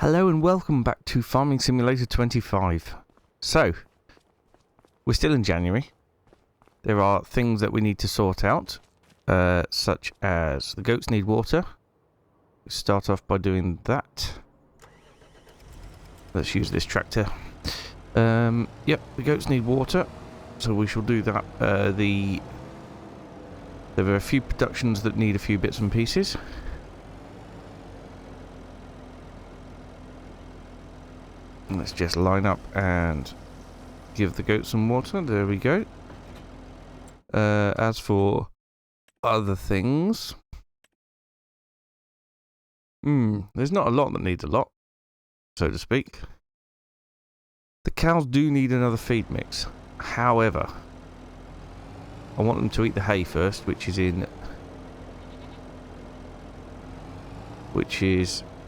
Hello and welcome back to Farming Simulator 25. So, we're still in January. There are things that we need to sort out, such as the goats need water. We start off by doing that. Let's use this tractor. Yep, the goats need water, so we shall do that. There are a few productions that need a few bits and pieces. Let's just line up and give the goats some water. There we go. As for other things, there's not a lot that needs a lot, so to speak. The cows do need another feed mix. However, I want them to eat the hay first, which is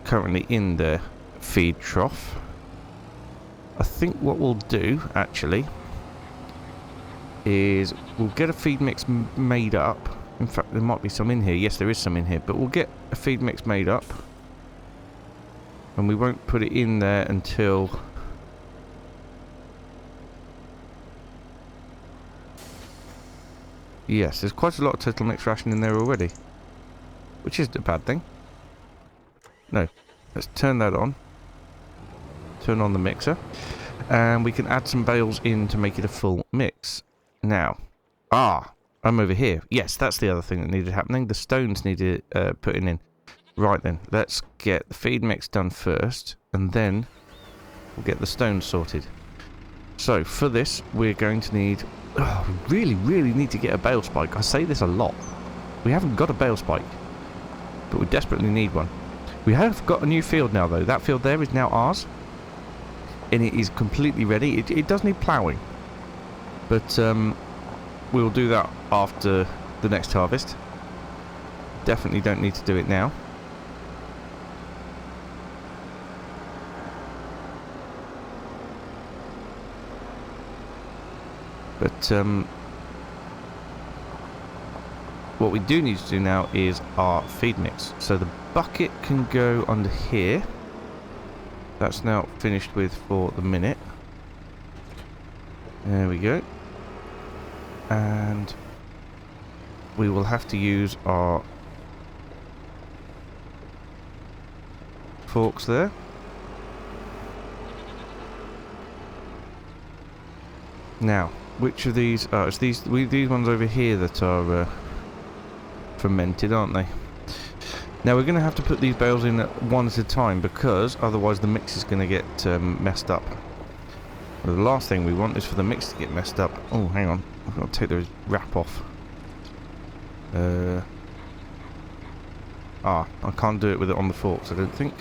currently in the feed trough. I think what we'll do, actually, is we'll get a feed mix made up. In fact, there might be some in here. Yes, there is some in here. But we'll get a feed mix made up. And we won't put it in there until... Yes, there's quite a lot of total mix ration in there already. Which isn't a bad thing. No. Let's turn that on. Turn on the mixer, and we can add some bales in to make it a full mix. Now, I'm over here. Yes, that's the other thing that needed happening. The stones needed putting in. Right then, let's get the feed mix done first, and then we'll get the stones sorted. So, for this, we're going to need... we really need to get a bale spike. I say this a lot. We haven't got a bale spike, but we desperately need one. We have got a new field now, though. That field there is now ours. And it is completely ready. It does need ploughing, but we'll do that after the next harvest. Definitely don't need to do it now. But what we do need to do now is our feed mix. So the bucket can go under here. That's now finished with for the minute. There we go. And we will have to use our forks there. Now, which of these... Oh, it's these ones over here that are fermented, aren't they? Now we're going to have to put these bales in one at a time, because otherwise the mix is going to get messed up. Well, the last thing we want is for the mix to get messed up. Oh, hang on. I've got to take the wrap off. I can't do it with it on the forks, I don't think.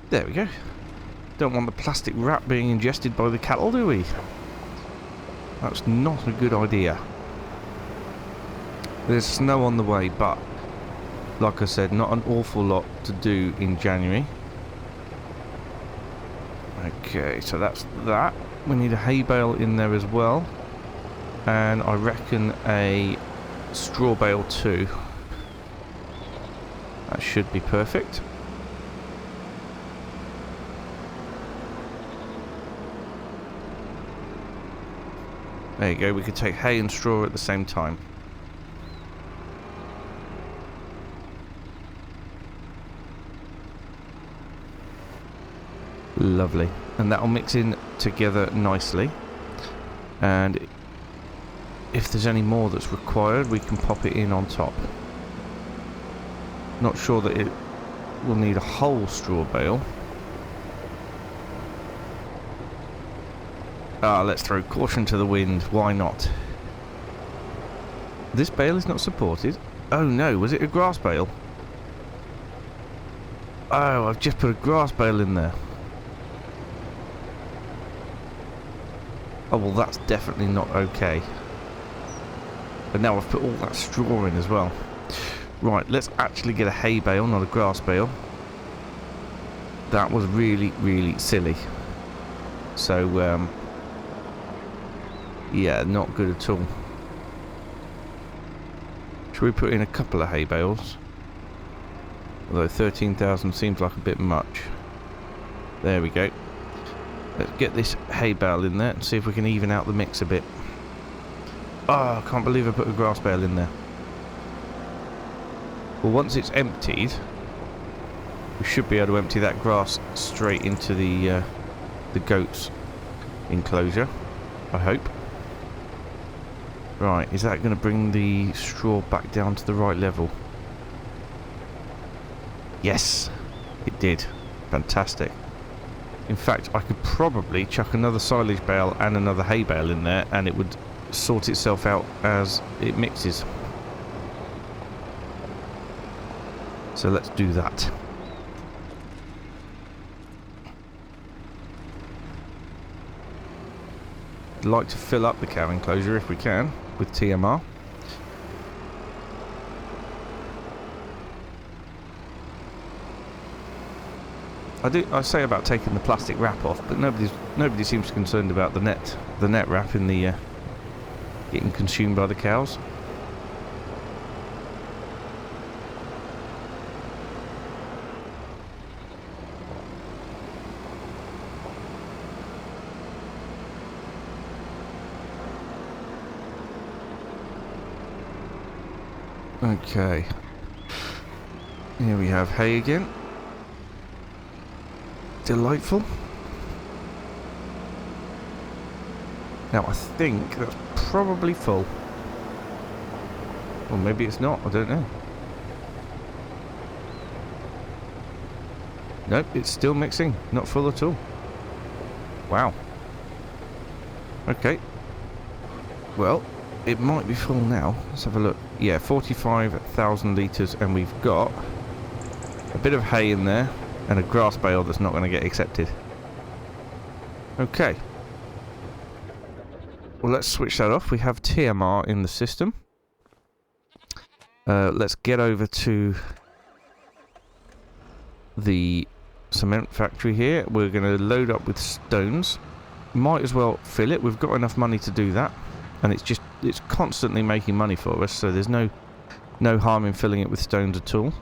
There we go. Don't want the plastic wrap being ingested by the cattle, do we? That's not a good idea. There's snow on the way, but like I said, not an awful lot to do in January. Okay, so that's that. We need a hay bale in there as well, and I reckon a straw bale too. That should be perfect. There you go, we could take hay and straw at the same time. Lovely. And that'll mix in together nicely. And if there's any more that's required, we can pop it in on top. Not sure that it will need a whole straw bale. Let's throw caution to the wind. Why not? This bale is not supported. Oh no, was it a grass bale? Oh, I've just put a grass bale in there. Oh, well, that's definitely not okay. And now I've put all that straw in as well. Right, let's actually get a hay bale, not a grass bale. That was really silly. So, yeah, not good at all. Should we put in a couple of hay bales? Although 13,000 seems like a bit much. There we go. Let's get this hay bale in there and see if we can even out the mix a bit. Oh, I can't believe I put a grass bale in there. Well, once it's emptied, we should be able to empty that grass straight into the goats' enclosure, I hope. Right, is that going to bring the straw back down to the right level? Yes, it did. Fantastic. In fact, I could probably chuck another silage bale and another hay bale in there and it would sort itself out as it mixes. So let's do that. I'd like to fill up the cow enclosure if we can with TMR. I say about taking the plastic wrap off, but nobody seems concerned about the net wrap in the getting consumed by the cows. Okay. Here we have hay again. Delightful. Now I think that's probably full. Or maybe it's not, I don't know. Nope, it's still mixing. Not full at all. Wow. Okay. Well, it might be full now. Let's have a look. Yeah, 45,000 litres, and we've got a bit of hay in there and a grass bale that's not going to get accepted. Okay. Well, let's switch that off. We have TMR in the system. Let's get over to the cement factory here. We're going to load up with stones. Might as well fill it. We've got enough money to do that. And it's constantly making money for us, so there's no harm in filling it with stones at all,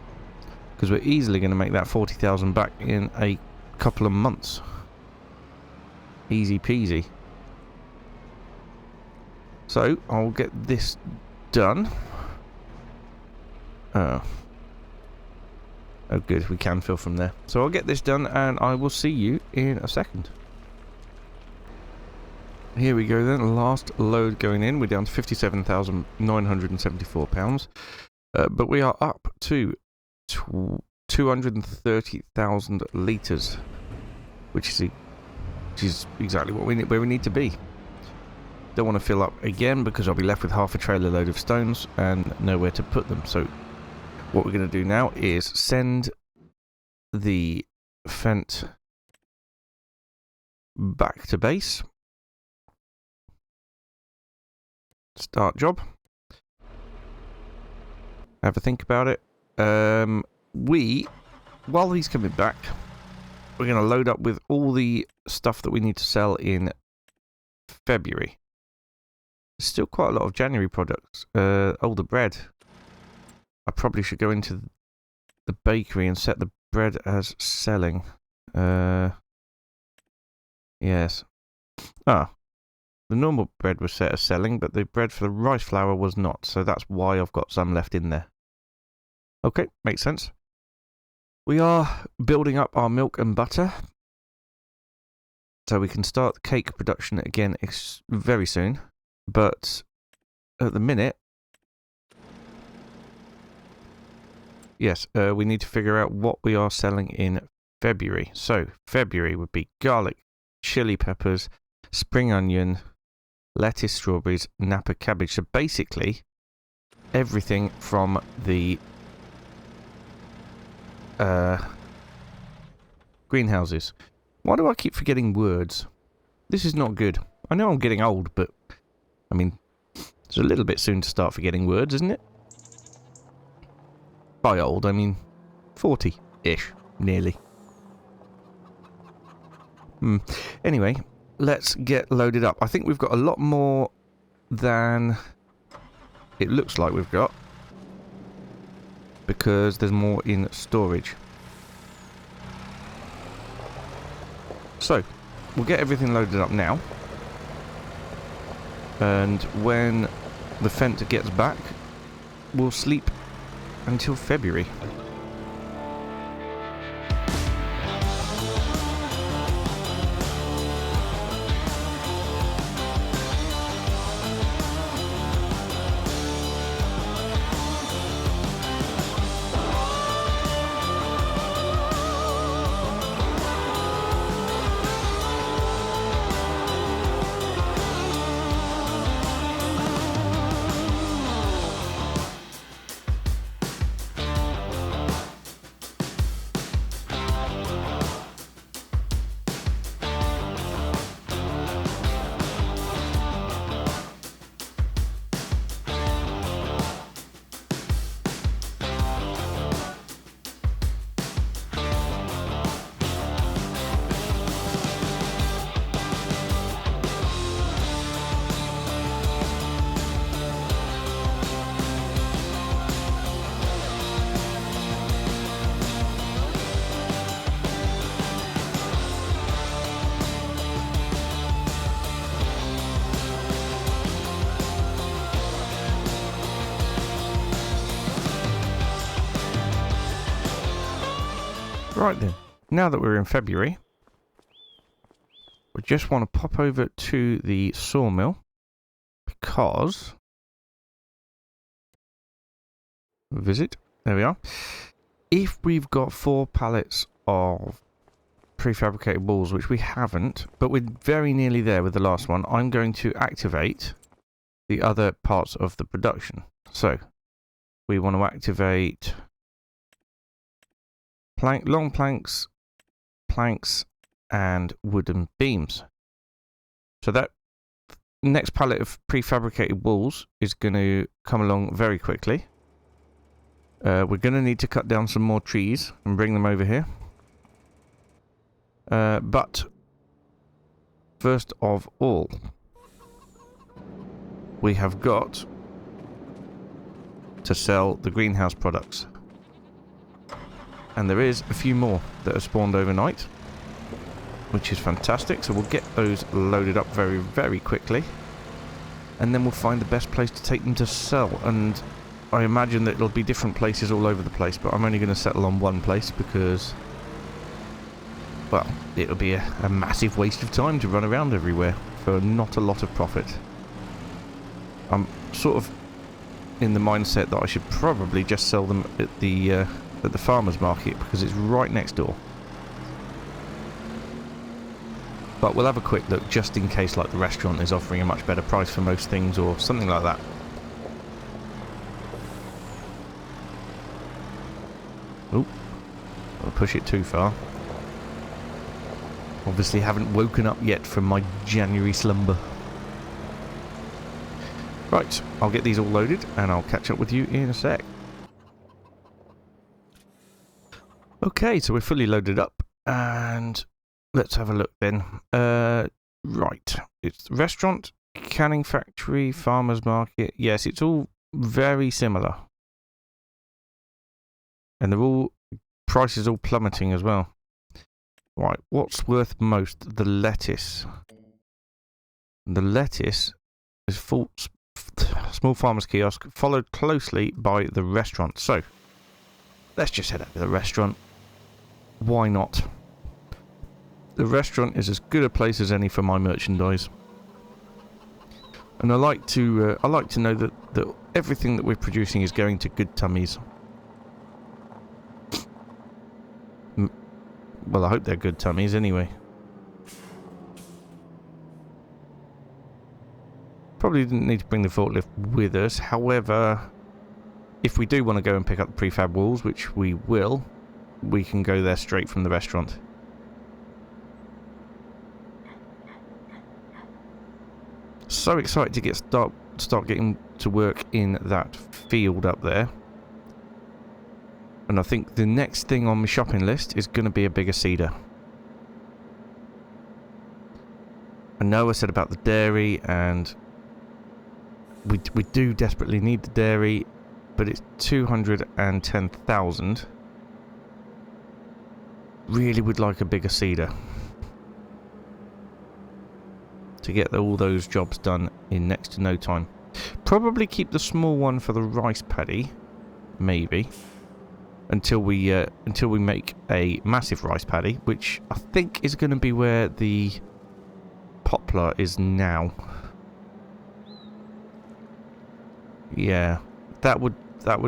because we're easily going to make that 40,000 back in a couple of months. Easy peasy. So I'll get this done. Oh good, we can fill from there. So I'll get this done and I will see you in a second. Here we go then, last load going in. We're down to 57,974 pounds. But we are up to 230,000 litres, which is exactly where we need to be. Don't want to fill up again because I'll be left with half a trailer load of stones and nowhere to put them. So what we're going to do now is send the Fent back to base. Start job. Have a think about it. While he's coming back, we're going to load up with all the stuff that we need to sell in February. There's still quite a lot of January products. The bread. I probably should go into the bakery and set the bread as selling. Yes. The normal bread was set as selling, but the bread for the rice flour was not, so that's why I've got some left in there. Okay, makes sense. We are building up our milk and butter, so we can start the cake production again very soon, but at the minute, yes, we need to figure out what we are selling in February. So, February would be garlic, chili peppers, spring onion, lettuce, strawberries, Napa cabbage. So basically, everything from the greenhouses. Why do I keep forgetting words? This is not good. I know I'm getting old, but I mean, it's a little bit soon to start forgetting words, isn't it? By old, I mean 40-ish, nearly. Anyway, let's get loaded up. I think we've got a lot more than it looks like we've got. because there's more in storage. So, we'll get everything loaded up now. And when the Fenter gets back, we'll sleep until February. Right then, now that we're in February, we just want to pop over to the sawmill because... Visit, there we are. If we've got 4 pallets of prefabricated walls, which we haven't, but we're very nearly there with the last one, I'm going to activate the other parts of the production. So, we want to activate... long planks, and wooden beams. So that next pallet of prefabricated walls is going to come along very quickly. We're going to need to cut down some more trees and bring them over here. But first of all, we have got to sell the greenhouse products. And there is a few more that are spawned overnight, which is fantastic. So we'll get those loaded up very, very quickly. And then we'll find the best place to take them to sell. And I imagine that it'll be different places all over the place, but I'm only going to settle on one place because, well, it'll be a massive waste of time to run around everywhere for not a lot of profit. I'm sort of in the mindset that I should probably just sell them at the farmer's market because it's right next door. But we'll have a quick look just in case like the restaurant is offering a much better price for most things or something like that. Oh, I'll push it too far. Obviously haven't woken up yet from my January slumber. Right, I'll get these all loaded and I'll catch up with you in a sec. Okay, so we're fully loaded up, and let's have a look then. Right, it's restaurant, canning factory, farmer's market. Yes, it's all very similar. And they're all, prices all plummeting as well. Right, what's worth most? The lettuce. The lettuce is full, small farmer's kiosk, followed closely by the restaurant. So, let's just head up to the restaurant. Why not? The restaurant is as good a place as any for my merchandise, and I like to know that everything that we're producing is going to good tummies. Well, I hope they're good tummies anyway. Probably didn't need to bring the forklift with us. However, if we do want to go and pick up the prefab walls, which we will, we can go there straight from the restaurant. So excited to start getting to work in that field up there. And I think the next thing on my shopping list is going to be a bigger seeder. I know I said about the dairy, and we do desperately need the dairy. but it's 210,000. Really would like a bigger seeder to get all those jobs done in next to no time. Probably keep the small one for the rice paddy, maybe, until we make a massive rice paddy, which I think is going to be where the poplar is now. Yeah, that would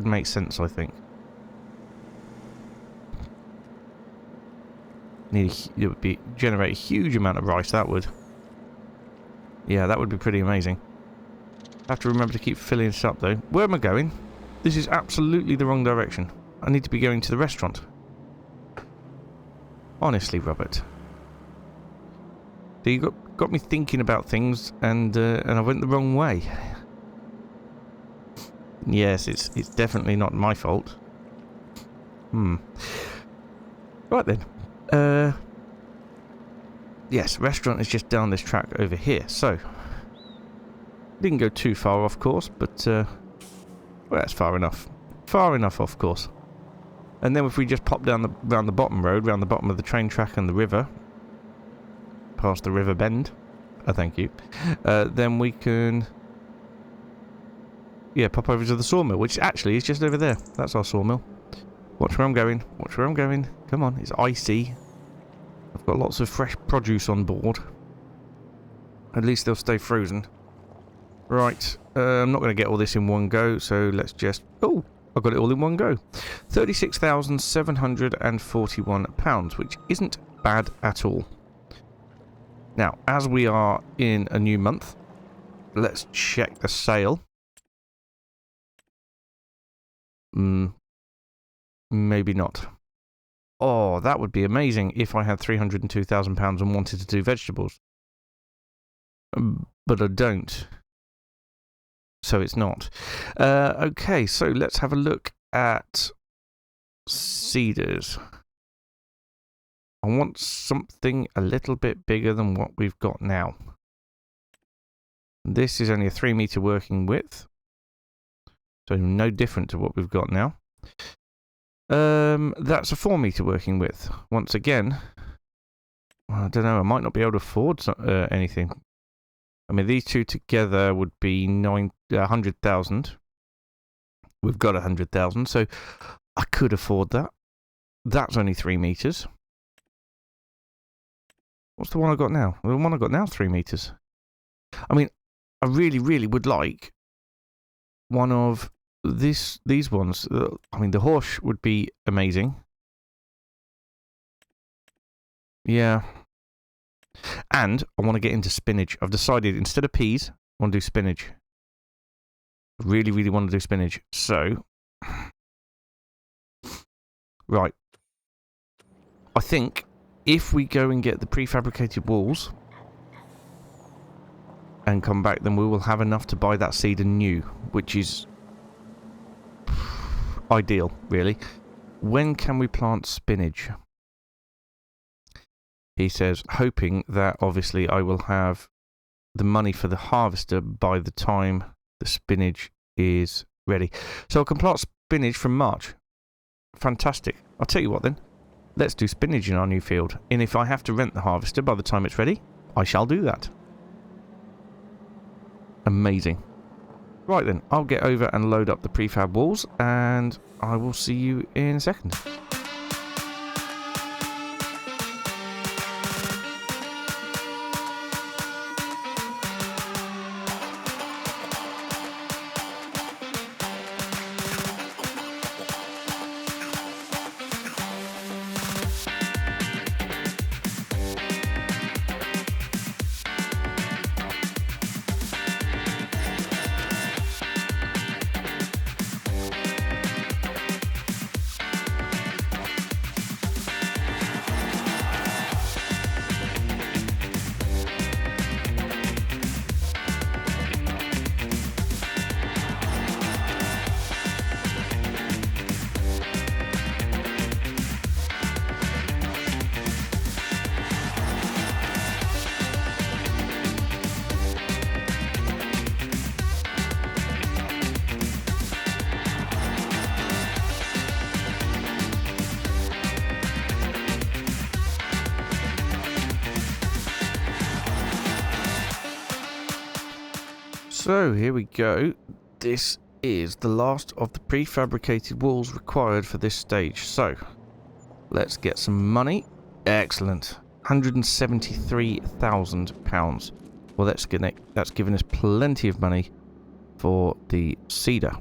make sense, I think. It would generate a huge amount of rice. That would. Yeah, that would be pretty amazing. Have to remember to keep filling this up though. Where am I going? This is absolutely the wrong direction. I need to be going to the restaurant. Honestly, Robert. So you got me thinking about things, and I went the wrong way. Yes, it's definitely not my fault. Right then. Yes, restaurant is just down this track over here. So didn't go too far off course, but well, that's far enough. Far enough off course. And then if we just pop down round the bottom road, round the bottom of the train track and the river, past the Riverbend, thank you, then we can, yeah, pop over to the Sawmill, which actually is just over there. That's our Sawmill. Watch where I'm going. Watch where I'm going. Come on, it's icy. I've got lots of fresh produce on board. At least they'll stay frozen. Right, I'm not going to get all this in one go, so let's just... Oh, I got it all in one go. £36,741, which isn't bad at all. Now, as we are in a new month, let's check the sale. Maybe not. Oh, that would be amazing if I had £302,000 and wanted to do vegetables. But I don't. So it's not. Okay, so let's have a look at cedars. I want something a little bit bigger than what we've got now. This is only a 3 meter working width. So no different to what we've got now. That's a 4 meter working width. Once again, I don't know, I might not be able to afford anything. I mean, these two together would be 100,000. We've got 100,000, so I could afford that. That's only 3 meters. What's the one I got now? The one I got now, 3 meters. I mean, I really, really would like one of these ones. I mean, the horse would be amazing. Yeah. And I want to get into spinach. I've decided instead of peas, I want to do spinach. I really, really want to do spinach. So, right. I think if we go and get the prefabricated walls and come back, then we will have enough to buy that seed anew, which is ideal, really. When can we plant spinach? He says, hoping that obviously I will have the money for the harvester by the time the spinach is ready. So I can plant spinach from March. Fantastic. I'll tell you what then. Let's do spinach in our new field. And if I have to rent the harvester by the time it's ready, I shall do that. Amazing. Right then, I'll get over and load up the prefab walls, and I will see you in a second. So here we go. This is the last of the prefabricated walls required for this stage. So let's get some money. Excellent. £173,000. Well, that's given us plenty of money for the cedar.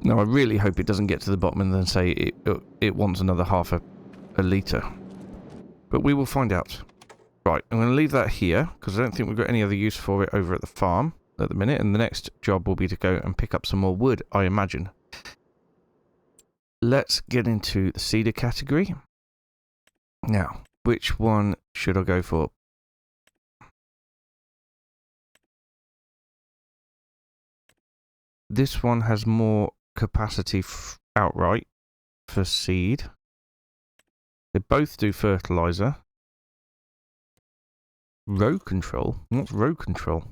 Now, I really hope it doesn't get to the bottom and then say it wants another half a litre. But we will find out. Right, I'm going to leave that here, because I don't think we've got any other use for it over at the farm at the minute. And the next job will be to go and pick up some more wood, I imagine. Let's get into the cedar category. Now, which one should I go for? This one has more capacity outright for seed. They both do fertilizer. Row control? What's row control?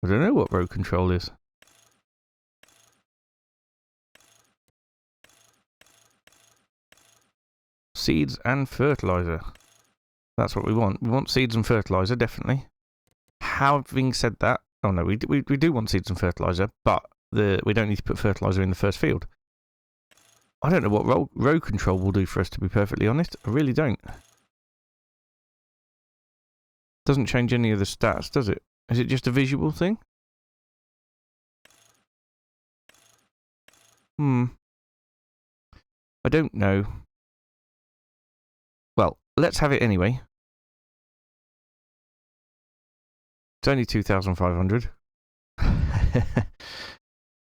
I don't know what row control is. Seeds and fertilizer. That's what we want. We want seeds and fertilizer, definitely. Having said that, oh no, we do want seeds and fertilizer, but we don't need to put fertilizer in the first field. I don't know what row control will do for us, to be perfectly honest. I really don't. Doesn't change any of the stats, does it? Is it just a visual thing? I don't know. Well, let's have it anyway. It's only 2,500.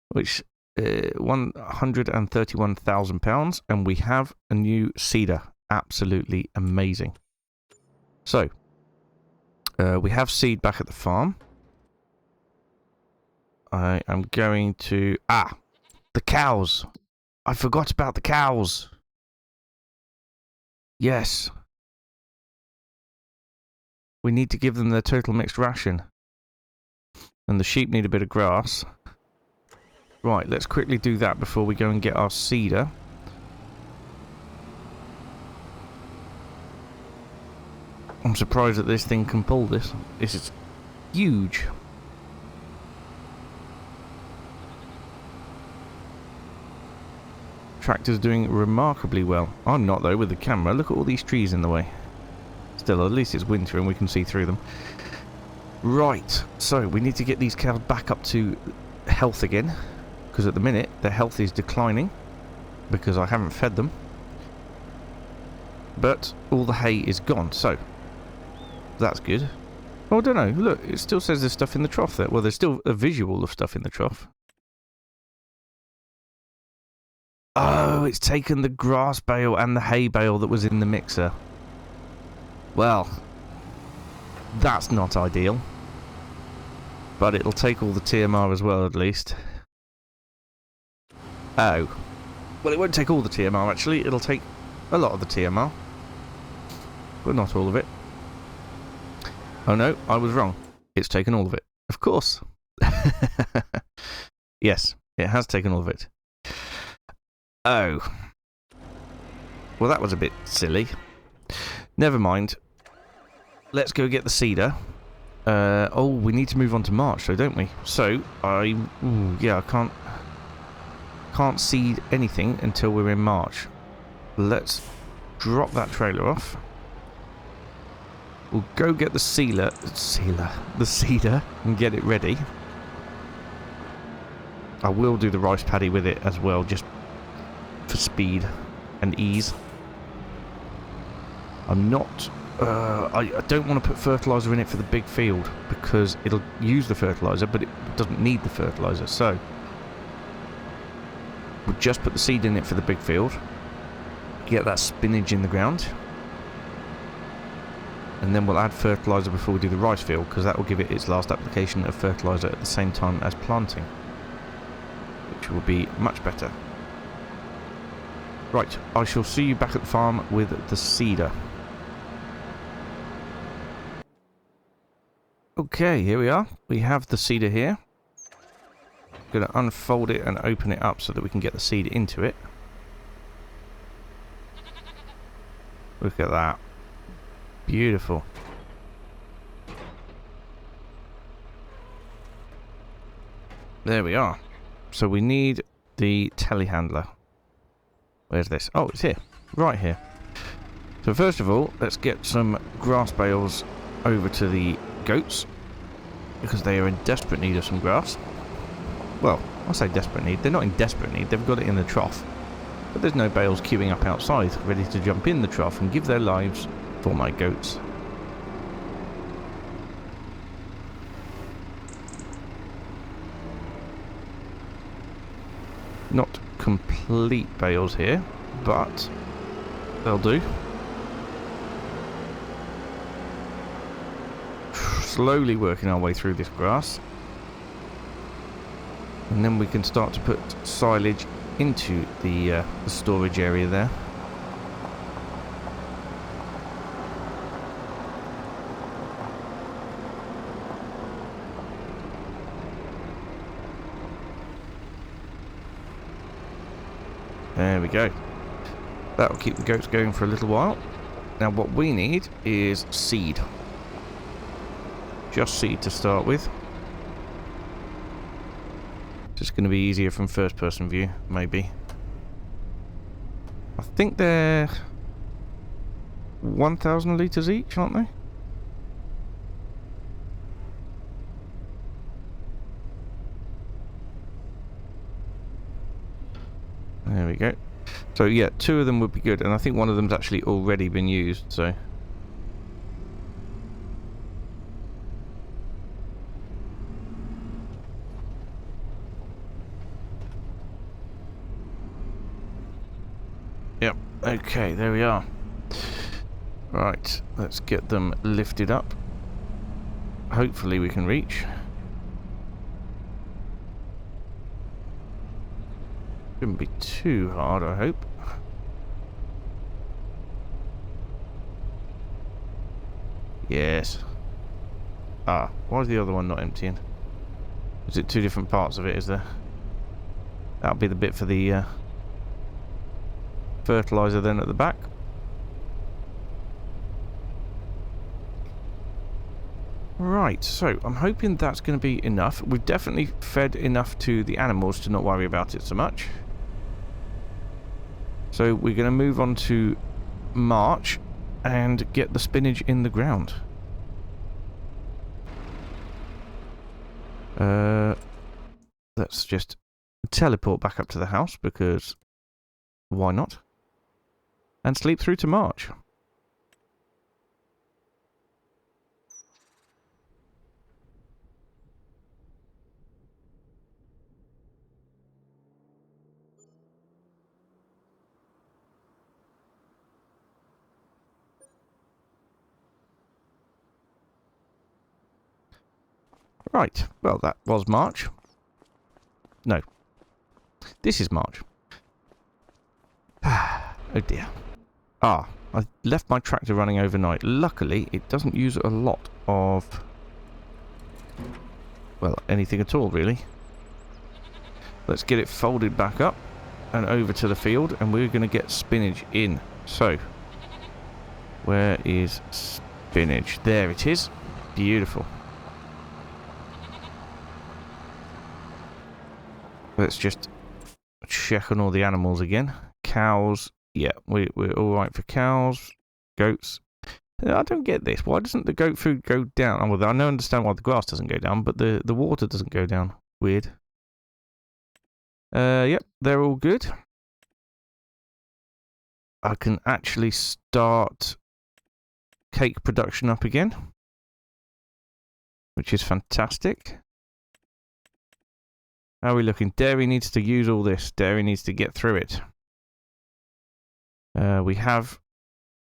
Which, £131,000, and we have a new cedar. Absolutely amazing. So, we have seed back at the farm. I am going to... the cows! I forgot about the cows! Yes. We need to give them their total mixed ration. And the sheep need a bit of grass. Right, let's quickly do that before we go and get our cedar. I'm surprised that this thing can pull this. This is huge. Tractor's doing remarkably well. I'm not, though, with the camera. Look at all these trees in the way. Still, at least it's winter and we can see through them. Right, so we need to get these cows back up to health again. Because at the minute, their health is declining. Because I haven't fed them. But all the hay is gone, so that's good. Oh, I don't know. Look, it still says there's stuff in the trough there. Well, there's still a visual of stuff in the trough. Oh, it's taken the grass bale and the hay bale that was in the mixer. Well, that's not ideal. But it'll take all the TMR as well, at least. Oh. Well, it won't take all the TMR, actually. It'll take a lot of the TMR. But not all of it. Oh no, I was wrong. It's taken all of it. Of course. Yes, it has taken all of it. Oh. Well, that was a bit silly. Never mind. Let's go get the cedar. Oh, we need to move on to March, though, don't we? So, yeah, I can't seed anything until we're in March. Let's drop that trailer off. We'll go get the cedar, and get it ready. I will do the rice paddy with it as well, just for speed and ease. I'm not... I don't want to put fertiliser in it for the big field, because it'll use the fertiliser, but it doesn't need the fertiliser, so... We'll just put the seed in it for the big field. Get that spinach in the ground. And then we'll add fertiliser before we do the rice field, because that will give it its last application of fertiliser at the same time as planting. Which will be much better. Right, I shall see you back at the farm with the cedar. Okay, here we are. We have the cedar here. Going to unfold it and open it up so that we can get the seed into it. Look at that. Beautiful. There we are. So we need the telehandler. Where's this? Oh, it's here. Right here. So first of all, let's get some grass bales over to the goats, because they are in desperate need of some grass. Well, I say desperate need. They're not in desperate need. They've got it in the trough. But there's no bales queuing up outside, ready to jump in the trough and give their lives for my goats. Not complete bales here, but they'll do. Slowly working our way through this grass. And then we can start to put silage into the storage area there. There we go. That'll keep the goats going for a little while. Now what we need is seed. Just seed to start with. Just going to be easier from first person view, maybe. I think they're 1,000 litres each, aren't they? There we go. So yeah, 2 of them would be good, and I think one of them's actually already been used, so... Yep, okay, there we are. Right, let's get them lifted up. Hopefully we can reach. Shouldn't be too hard, I hope. Yes. Ah, why is the other one not emptying? Is it 2 different parts of it, is there? That'll be the bit for the fertilizer then at the back. Right, so I'm hoping that's going to be enough. We've definitely fed enough to the animals to not worry about it so much. So we're going to move on to March and get the spinach in the ground. Let's just teleport back up to the house, because why not? And sleep through to March. Right, well that was March. No. This is March. Oh dear. Ah, I left my tractor running overnight. Luckily, it doesn't use a lot of... well, anything at all, really. Let's get it folded back up and over to the field, and we're going to get spinach in. So, where is spinach? There it is. Beautiful. Let's just check on all the animals again. Cows, yeah, we're alright for cows. Goats. I don't get this. Why doesn't the goat food go down? Well, I don't understand why the grass doesn't go down, but the water doesn't go down. Weird. Yep, they're all good. I can actually start cake production up again, which is fantastic. How are we looking? Dairy needs to use all this. Dairy needs to get through it. We have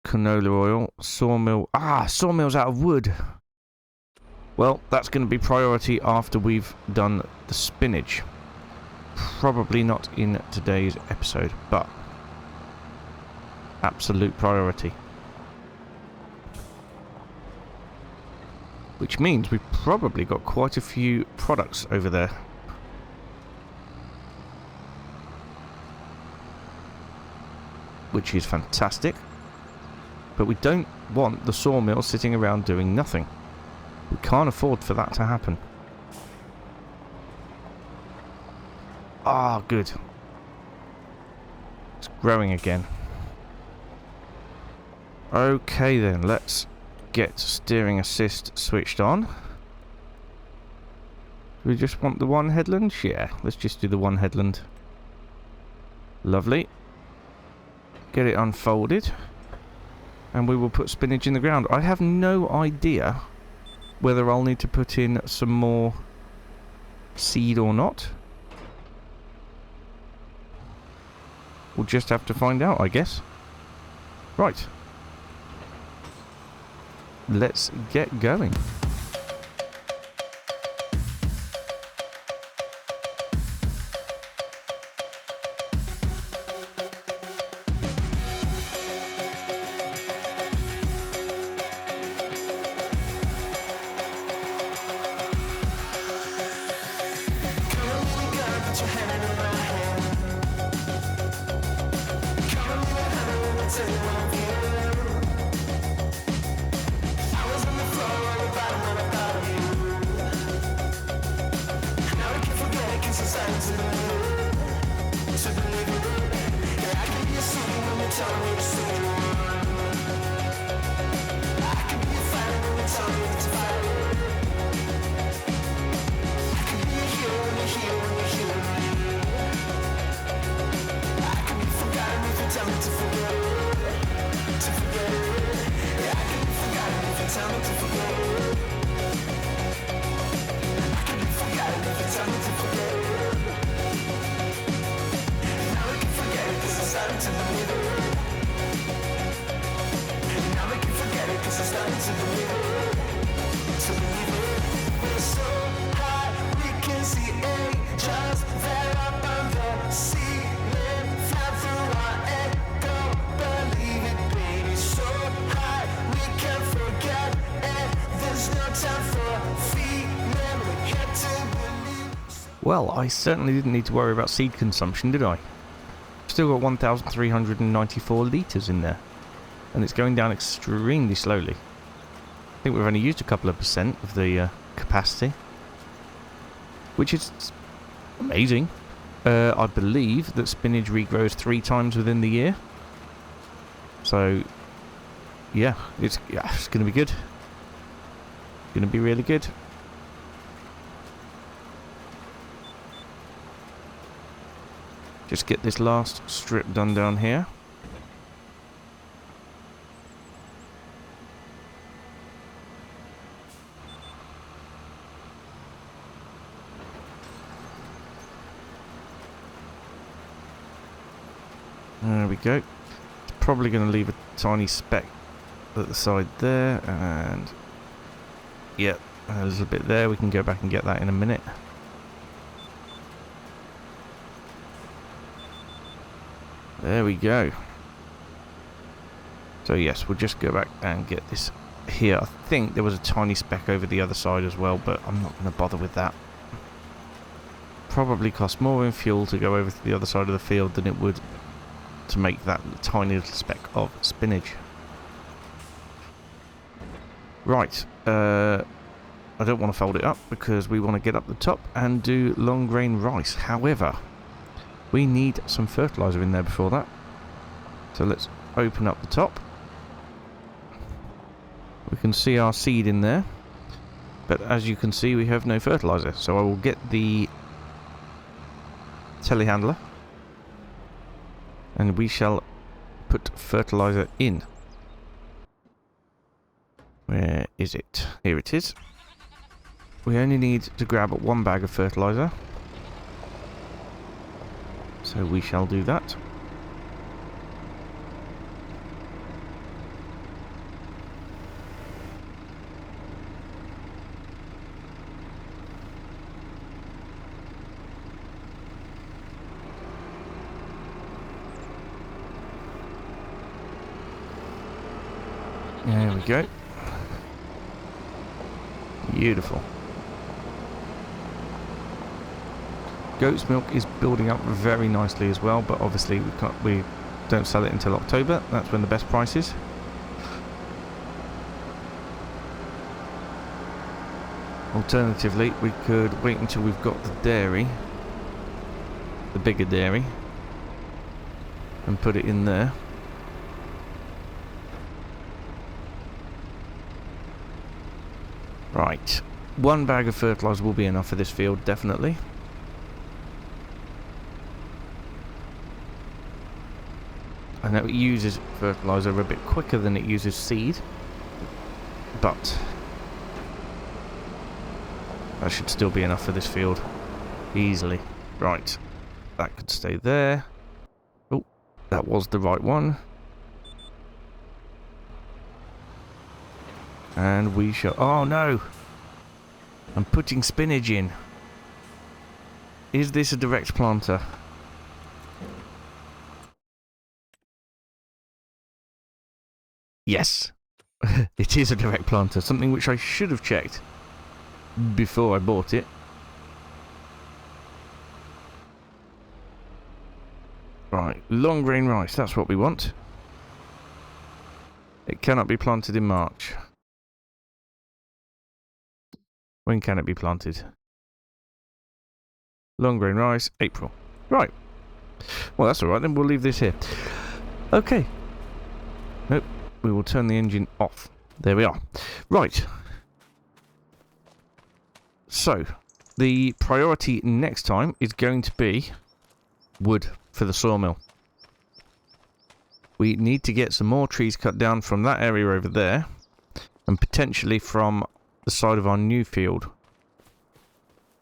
canola oil, sawmill. Ah, sawmill's out of wood. Well, that's going to be priority after we've done the spinach. Probably not in today's episode, but absolute priority. Which means we've probably got quite a few products over there. Which is fantastic. But we don't want the sawmill sitting around doing nothing. We can't afford for that to happen. Ah, good. It's growing again. Okay then, let's get steering assist switched on. Do we just want the one headland? Yeah, let's just do the one headland. Lovely. Get it unfolded. And we will put spinach in the ground. I have no idea whether I'll need to put in some more seed or not. We'll just have to find out, I guess. Right. Let's get going. Well, I certainly didn't need to worry about seed consumption, did I? Still got 1,394 litres in there. And it's going down extremely slowly. I think we've only used a couple of percent of the capacity. Which is amazing. I believe that spinach regrows 3 times within the year. So, yeah, it's going to be good. Going to be really good. Just get this last strip done down here. There we go. It's probably going to leave a tiny speck at the side there, and yeah, a little bit there. We can go back and get that in a minute. There we go. So yes, we'll just go back and get this here. I think there was a tiny speck over the other side as well, but I'm not going to bother with that. Probably cost more in fuel to go over to the other side of the field than it would to make that tiny little speck of spinach. Right, I don't want to fold it up because we want to get up the top and do long grain rice. However, we need some fertiliser in there before that. So let's open up the top. We can see our seed in there. But as you can see, we have no fertiliser. So I will get the telehandler. And we shall put fertiliser in. Where is it? Here it is. We only need to grab 1 bag of fertiliser. So we shall do that. There we go. Beautiful. Goat's milk is building up very nicely as well, but obviously we don't sell it until October. That's when the best price is. Alternatively, we could wait until we've got the dairy, the bigger dairy, and put it in there. Right, 1 bag of fertiliser will be enough for this field, definitely. I know it uses fertiliser a bit quicker than it uses seed, but that should still be enough for this field, easily. Right, that could stay there. Oh, that was the right one. And we shall... Oh no! I'm putting spinach in. Is this a direct planter? Yes! It is a direct planter, something which I should have checked before I bought it. Right, long grain rice, that's what we want. It cannot be planted in March. When can it be planted? Long grain rice, April. Right. Well, that's alright then, we'll leave this here. Okay. Nope, we will turn the engine off. There we are. Right. So, the priority next time is going to be wood for the sawmill. We need to get some more trees cut down from that area over there, and potentially from the side of our new field.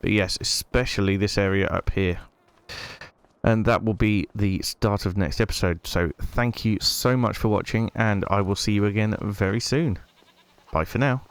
But yes, especially this area up here. And that will be the start of next episode. So thank you so much for watching, and I will see you again very soon. Bye for now.